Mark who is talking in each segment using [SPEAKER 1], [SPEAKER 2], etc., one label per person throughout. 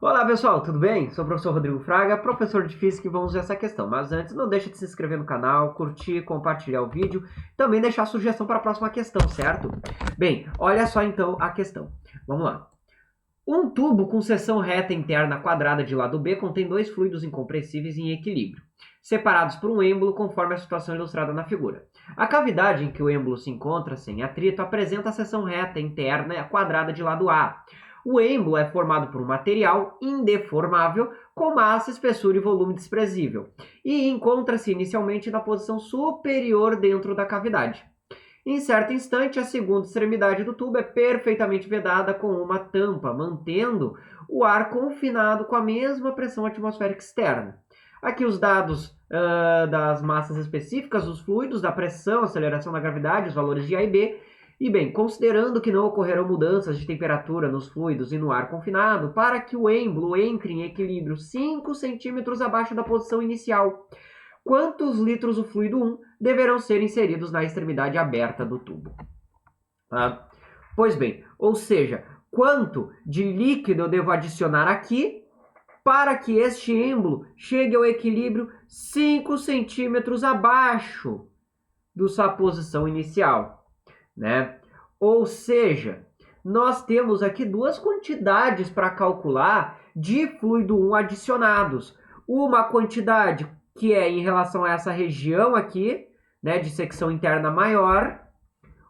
[SPEAKER 1] Olá pessoal, tudo bem? Sou o professor Rodrigo Fraga, professor de Física e vamos ver essa questão. Mas antes, não deixe de se inscrever no canal, curtir, compartilhar o vídeo, também deixar sugestão para a próxima questão, certo? Bem, olha só então a questão. Vamos lá. Um tubo com seção reta interna quadrada de lado B contém dois fluidos incompressíveis em equilíbrio, separados por um êmbolo conforme a situação ilustrada na figura. A cavidade em que o êmbolo se encontra sem atrito apresenta a seção reta interna quadrada de lado A. O êmbolo é formado por um material indeformável com massa, espessura e volume desprezível e encontra-se inicialmente na posição superior dentro da cavidade. Em certo instante, a segunda extremidade do tubo é perfeitamente vedada com uma tampa, mantendo o ar confinado com a mesma pressão atmosférica externa. Aqui os dados das massas específicas dos fluidos, da pressão, aceleração da gravidade, os valores de A e B. E bem, considerando que não ocorreram mudanças de temperatura nos fluidos e no ar confinado, para que o êmbolo entre em equilíbrio 5 centímetros abaixo da posição inicial, quantos litros do fluido 1 deverão ser inseridos na extremidade aberta do tubo? Pois bem, ou seja, quanto de líquido eu devo adicionar aqui para que este êmbolo chegue ao equilíbrio 5 centímetros abaixo da sua posição inicial? Né? Ou seja, nós temos aqui duas quantidades para calcular de fluido 1 adicionados. Uma quantidade que é em relação a essa região aqui, né, de secção interna maior,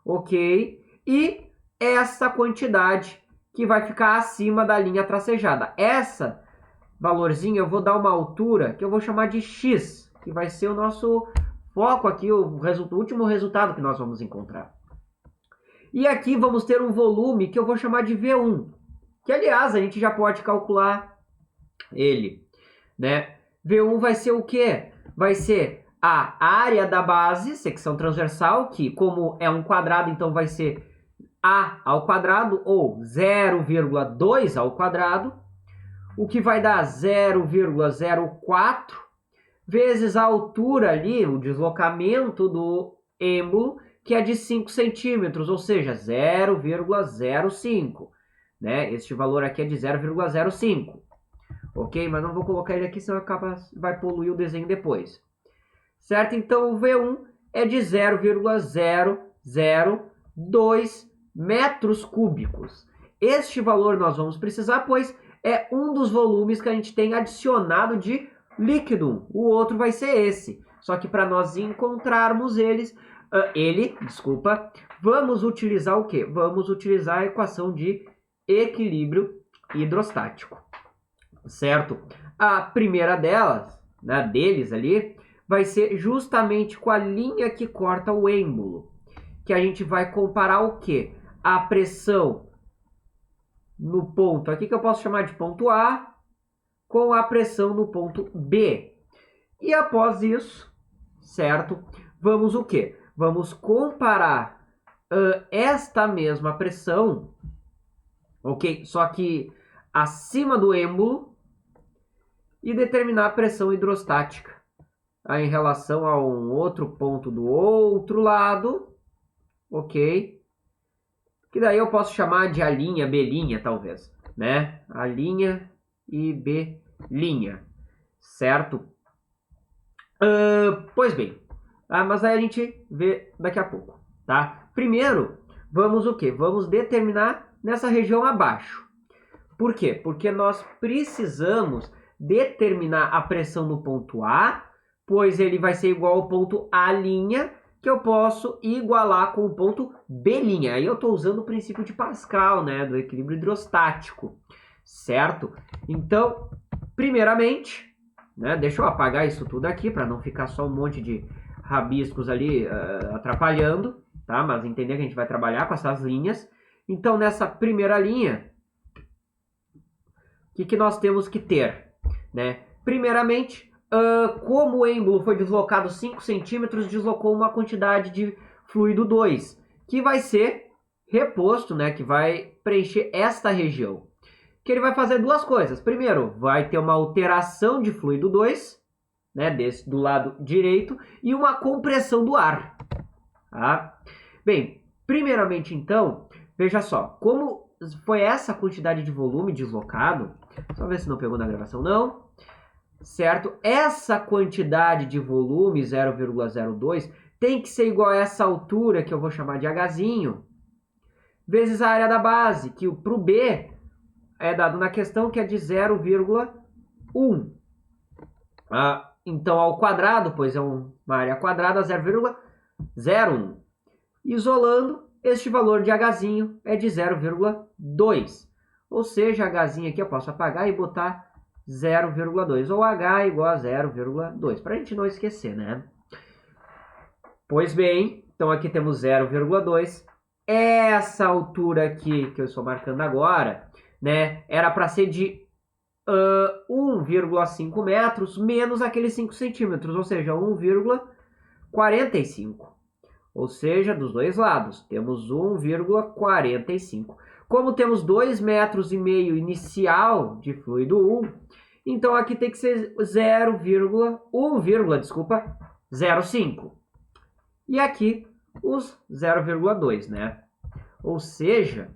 [SPEAKER 1] ok? E essa quantidade que vai ficar acima da linha tracejada. Essa valorzinho eu vou dar uma altura que eu vou chamar de X, que vai ser o nosso foco aqui, o último resultado que nós vamos encontrar. E aqui vamos ter um volume que eu vou chamar de V1, que aliás a gente já pode calcular ele, né? V1 vai ser o quê? Vai ser a área da base, secção transversal, que como é um quadrado, então vai ser A ao quadrado ou 0,2 ao quadrado, o que vai dar 0,04 vezes a altura ali, o deslocamento do êmbolo, que é de 5 centímetros, ou seja, 0,05. Né? Este valor aqui é de 0,05. Ok? Mas não vou colocar ele aqui, senão vai poluir o desenho depois. Certo? Então, o V1 é de 0,002 metros cúbicos. Este valor nós vamos precisar, pois é um dos volumes que a gente tem adicionado de líquido. O outro vai ser esse. Só que para nós encontrarmos vamos utilizar o quê? Vamos utilizar a equação de equilíbrio hidrostático, certo? A primeira deles ali, vai ser justamente com a linha que corta o êmbolo, que a gente vai comparar o quê? A pressão no ponto, aqui que eu posso chamar de ponto A, com a pressão no ponto B. E após isso, certo? Vamos o quê? Vamos comparar esta mesma pressão, ok? Só que acima do êmbolo e determinar a pressão hidrostática em relação a um outro ponto do outro lado, ok? Que daí eu posso chamar de A', B', talvez, né? A' e B', certo? Pois bem, mas aí a gente vê daqui a pouco, tá? Primeiro, vamos o quê? Vamos determinar nessa região abaixo. Por quê? Porque nós precisamos determinar a pressão no ponto A, pois ele vai ser igual ao ponto A', que eu posso igualar com o ponto B'. Aí eu estou usando o princípio de Pascal, né? Do equilíbrio hidrostático, certo? Então, primeiramente, né, deixa eu apagar isso tudo aqui para não ficar só um monte de rabiscos ali atrapalhando, tá? Mas entender que a gente vai trabalhar com essas linhas. Então, nessa primeira linha, o que nós temos que ter? Né? Primeiramente, como o êmbolo foi deslocado 5 centímetros, deslocou uma quantidade de fluido 2, que vai ser reposto, né? Que vai preencher esta região. Que ele vai fazer duas coisas. Primeiro, vai ter uma alteração de fluido 2, né, do lado direito, e uma compressão do ar. Tá? Bem, primeiramente então, veja só, como foi essa quantidade de volume deslocado. Só ver se não pegou na gravação, não. Certo? Essa quantidade de volume, 0,02, tem que ser igual a essa altura, que eu vou chamar de Hzinho, vezes a área da base, que para o B é dado na questão que é de 0,1. Então, ao quadrado, pois é uma área quadrada, 0,01. Isolando, este valor de Hzinho é de 0,2. Ou seja, Hzinho aqui eu posso apagar e botar 0,2. Ou H igual a 0,2. Para a gente não esquecer, né? Pois bem, então aqui temos 0,2. Essa altura aqui que eu estou marcando agora, né, era para ser de 1,5 metros menos aqueles 5 centímetros, ou seja, 1,45. Ou seja, dos dois lados, temos 1,45. Como temos 2,5 metros inicial de fluido 1, então aqui tem que ser 0,05. E aqui os 0,2, né? Ou seja,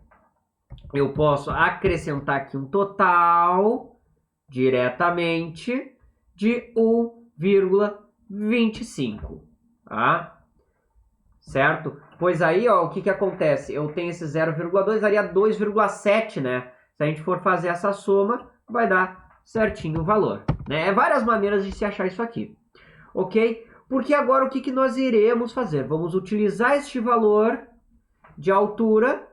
[SPEAKER 1] eu posso acrescentar aqui um total diretamente de 1,25, tá? Certo? Pois aí, ó, o que acontece? Eu tenho esse 0,2, daria 2,7, né? Se a gente for fazer essa soma, vai dar certinho o valor, né? É várias maneiras de se achar isso aqui, ok? Porque agora o que nós iremos fazer? Vamos utilizar este valor de altura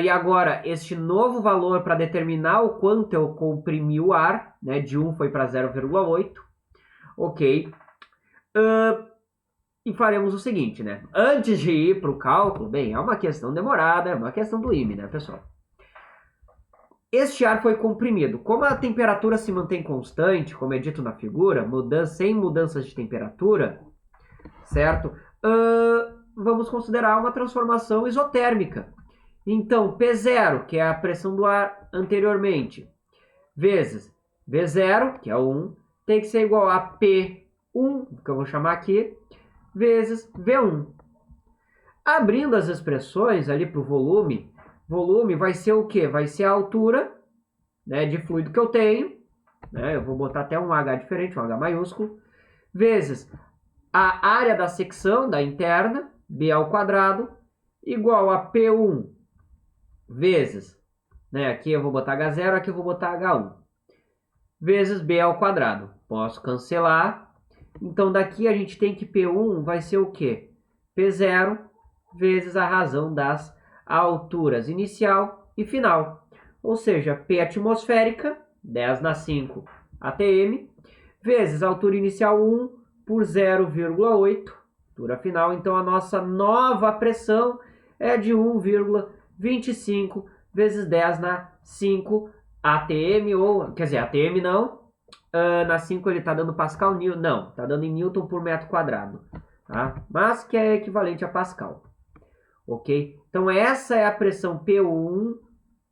[SPEAKER 1] e agora este novo valor para determinar o quanto eu comprimi o ar, né? De 1 foi para 0,8, ok? E faremos o seguinte, né? Antes de ir para o cálculo, bem, é uma questão demorada, é uma questão do IME, né, pessoal? Este ar foi comprimido. Como a temperatura se mantém constante, como é dito na figura, sem mudanças de temperatura, certo? Vamos considerar uma transformação isotérmica. Então, P0, que é a pressão do ar anteriormente, vezes V0, que é o 1, tem que ser igual a P1, que eu vou chamar aqui, vezes V1. Abrindo as expressões ali para o volume vai ser o quê? Vai ser a altura, né, de fluido que eu tenho, né, eu vou botar até um H diferente, um H maiúsculo, vezes a área da secção, da interna, B ao quadrado, igual a P1 vezes, né, aqui eu vou botar H0, aqui eu vou botar H1, vezes B ao quadrado. Posso cancelar. Então, daqui a gente tem que P1 vai ser o quê? P0 vezes a razão das alturas inicial e final. Ou seja, P atmosférica, 10 na 5 atm, vezes a altura inicial 1 por 0,8, altura final. Então, a nossa nova pressão é de 1,25 vezes 10 na 5 atm, ou, quer dizer, atm não, na 5 ele está dando Pascal, não, está dando em Newton por metro quadrado, tá? Mas que é equivalente a Pascal, ok? Então essa é a pressão P1,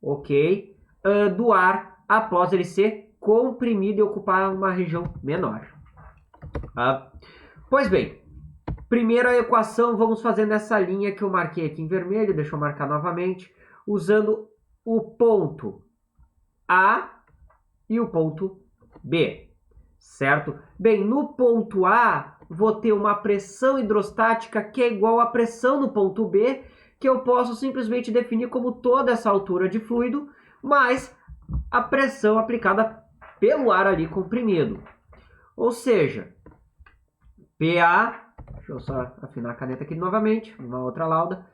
[SPEAKER 1] ok? Do ar após ele ser comprimido e ocupar uma região menor. Tá? Pois bem, primeira equação vamos fazer nessa linha que eu marquei aqui em vermelho, deixa eu marcar novamente, usando o ponto A e o ponto B, certo? Bem, no ponto A, vou ter uma pressão hidrostática que é igual à pressão no ponto B, que eu posso simplesmente definir como toda essa altura de fluido, mais a pressão aplicada pelo ar ali comprimido. Ou seja, PA, deixa eu só afinar a caneta aqui novamente, uma outra lauda,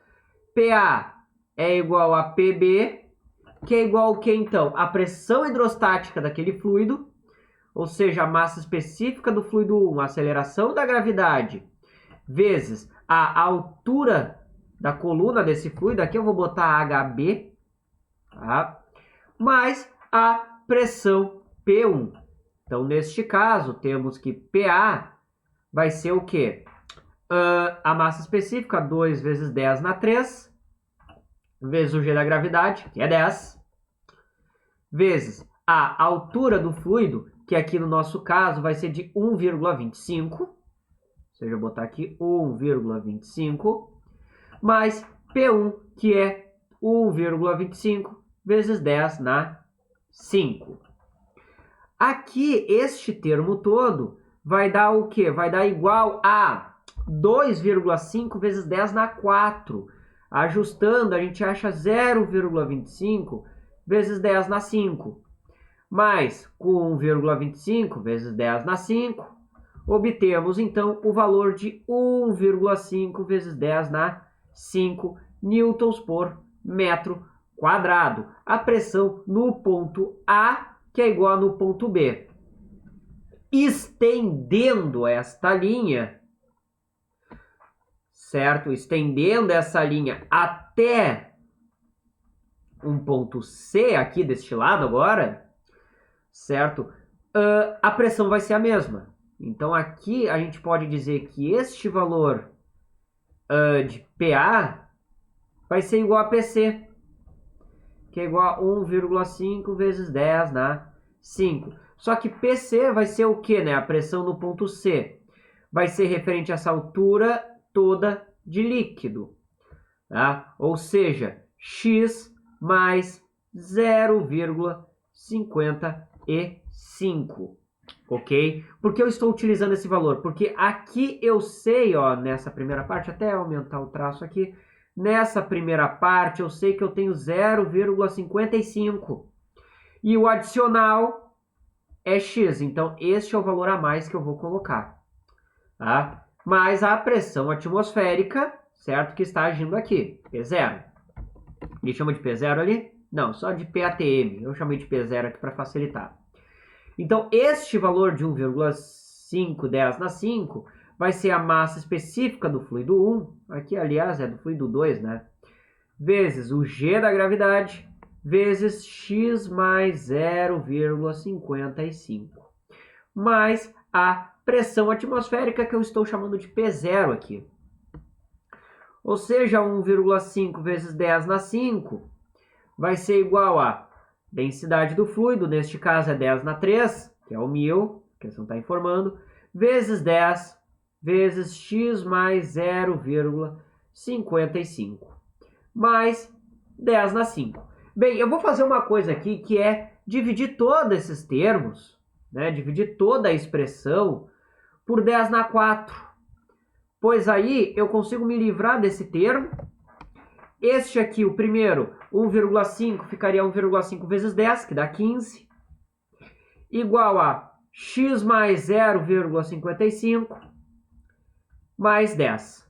[SPEAKER 1] PA é igual a PB, que é igual ao que então? A pressão hidrostática daquele fluido, ou seja, a massa específica do fluido 1, a aceleração da gravidade, vezes a altura da coluna desse fluido, aqui eu vou botar HB, tá? Mais a pressão P1. Então, neste caso, temos que PA vai ser o quê? A massa específica, 2 vezes 10 na 3, vezes o G da gravidade, que é 10, vezes a altura do fluido, que aqui no nosso caso vai ser de 1,25, ou seja, eu vou botar aqui 1,25, mais P1, que é 1,25 vezes 10 na 5. Aqui, este termo todo vai dar o quê? Vai dar igual a 2,5 vezes 10 na 4. Ajustando, a gente acha 0,25 vezes 10 na 5. Mas, com 1,25 vezes 10 na 5, obtemos, então, o valor de 1,5 vezes 10 na 5 newtons por metro quadrado. A pressão no ponto A, que é igual a no ponto B. Estendendo esta linha, certo? Estendendo essa linha até um ponto C, aqui deste lado agora, certo? A pressão vai ser a mesma. Então, aqui a gente pode dizer que este valor de PA vai ser igual a PC, que é igual a 1,5 vezes 10 na 5. Só que PC vai ser o quê, né? A pressão no ponto C. Vai ser referente a essa altura toda de líquido. Tá? Ou seja, X mais 0,55. Ok? Por que eu estou utilizando esse valor? Porque aqui eu sei, ó, nessa primeira parte, até aumentar o traço aqui, nessa primeira parte eu sei que eu tenho 0,55. E o adicional é X. Então, este é o valor a mais que eu vou colocar. Tá? Mas a pressão atmosférica, certo? Que está agindo aqui, P0. Ele chama de P0 ali? Não, só de PATM. Eu chamei de P0 aqui para facilitar. Então, este valor de 1,5 10 na 5 vai ser a massa específica do fluido 1, aqui, aliás, é do fluido 2, né? Vezes o G da gravidade, vezes X mais 0,55. Mais a pressão atmosférica, que eu estou chamando de P0 aqui. Ou seja, 1,5 vezes 10 na 5 vai ser igual a densidade do fluido, neste caso é 10 na 3, que é o 1000, que a questão está informando, vezes 10, vezes x mais 0,55, mais 10 na 5. Bem, eu vou fazer uma coisa aqui, que é dividir todos esses termos, né, dividir toda a expressão por 10 na 4, pois aí eu consigo me livrar desse termo. Este aqui, o primeiro, 1,5, ficaria 1,5 vezes 10, que dá 15, igual a x mais 0,55, mais 10.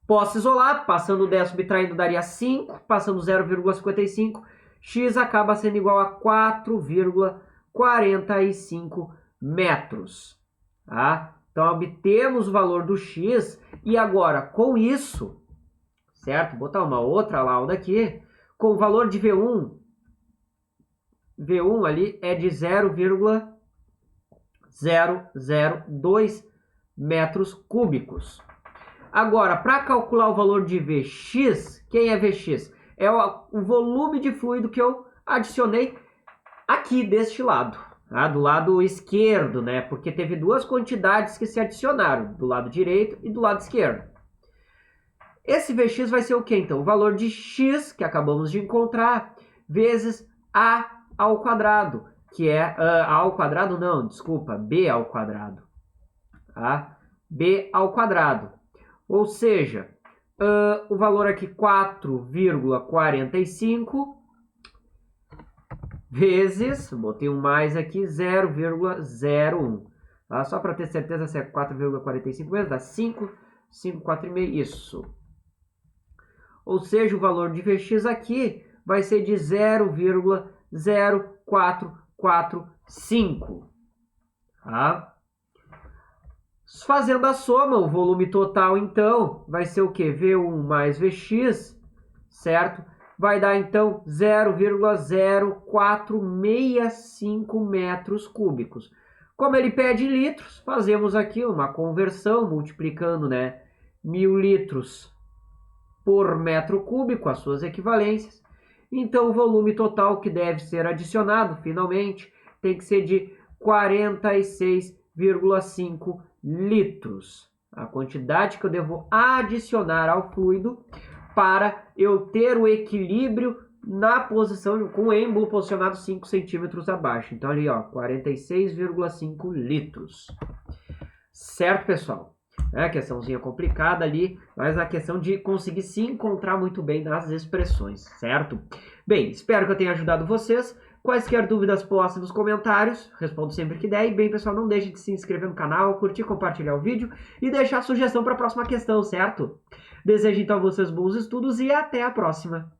[SPEAKER 1] Posso isolar, passando 10 subtraindo daria 5, passando 0,55, x acaba sendo igual a 4,45 metros. Tá? Então, obtemos o valor do x, e agora, com isso, certo? Vou botar uma outra lauda aqui, com o valor de V1. V1 ali é de 0,002 metros cúbicos. Agora, para calcular o valor de Vx, quem é Vx? É o volume de fluido que eu adicionei aqui deste lado, tá? Do lado esquerdo, né? Porque teve duas quantidades que se adicionaram, do lado direito e do lado esquerdo. Esse Vx vai ser o quê, então? O valor de x, que acabamos de encontrar, vezes a ao quadrado, que é a ao quadrado, não, desculpa, b ao quadrado. Tá? B ao quadrado. Ou seja, o valor aqui 4,45 vezes, botei um mais aqui, 0,01. Tá? Só para ter certeza se é 4,45 mesmo, dá 5, 4,5, isso. Ou seja, o valor de Vx aqui vai ser de 0,0445. Tá? Fazendo a soma, o volume total, então, vai ser o quê? V1 mais Vx, certo? Vai dar, então, 0,0465 metros cúbicos. Como ele pede litros, fazemos aqui uma conversão, multiplicando, né, 1.000 litros por metro cúbico, as suas equivalências. Então, o volume total que deve ser adicionado, finalmente, tem que ser de 46,5 litros. A quantidade que eu devo adicionar ao fluido para eu ter o equilíbrio na posição com o êmbolo posicionado 5 centímetros abaixo. Então ali, ó, 46,5 litros. Certo, pessoal? É questãozinha complicada ali, mas a questão de conseguir se encontrar muito bem nas expressões, certo? Bem, espero que eu tenha ajudado vocês. Quaisquer dúvidas, postem nos comentários, respondo sempre que der. E bem, pessoal, não deixe de se inscrever no canal, curtir, compartilhar o vídeo e deixar sugestão para a próxima questão, certo? Desejo então a vocês bons estudos e até a próxima!